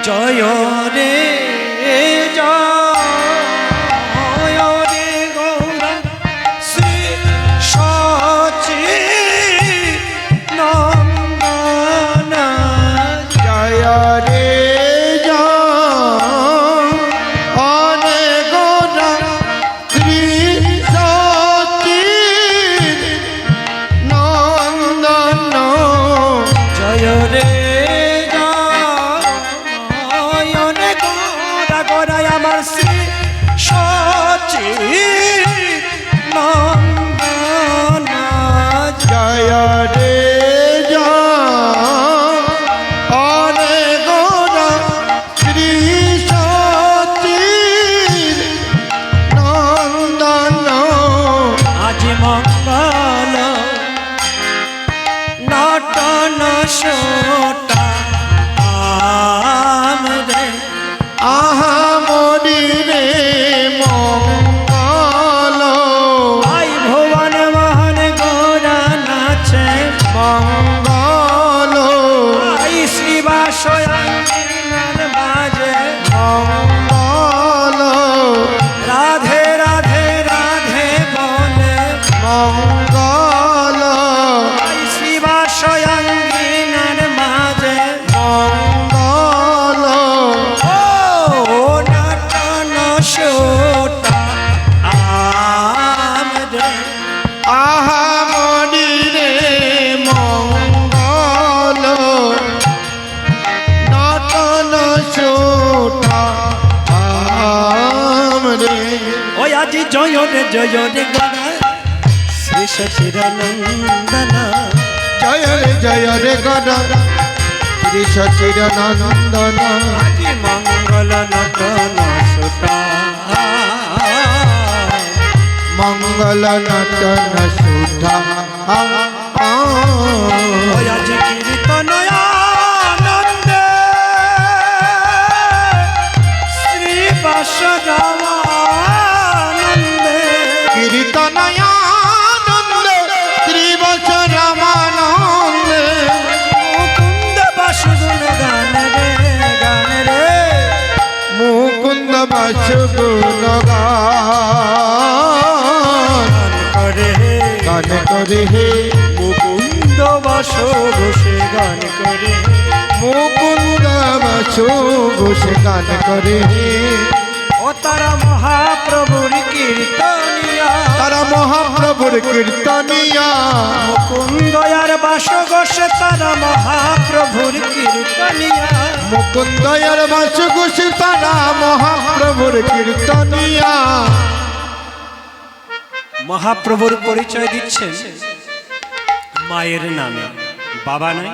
জয় রে জয় রে গৌরা শ্রী সচিদানন্দ জয় রে জয় রে গৌরা শ্রী সচিদানন্দন জয় রে গৌরা শ্রী সচিদানন্দন আজি মঙ্গল নটন সুতা মঙ্গল নটন সুধা আজি কীর্তন আনন্দে শ্রী বাসরাম কীর্তনয়ানন্দে শ্রী বৎসরামানন্দে মুকুন্দ বাসুগুণ গান রে গান রে মুকুন্দ বাসুগুণ গান করে হে মুকুন্দ বাসু ঘোষে গান করে মুকুন্দ বাসু ঘোষে গান করে হে ও তারা মহাপ্রভুর কীর্তনিয়া তারা মহাপ্রভুর কীর্তনিয়া মুকুন্দয়ার বাস ঘোষে তারা মহাপ্রভুর কীর্তনিয়া মুকুন্দয়ার বাস ঘোষে তারা মহাপ্রভুর কীর্তনিয়া মহাপ্রভুর পরিচয় দিচ্ছেন মায়ের নামে, বাবা নাই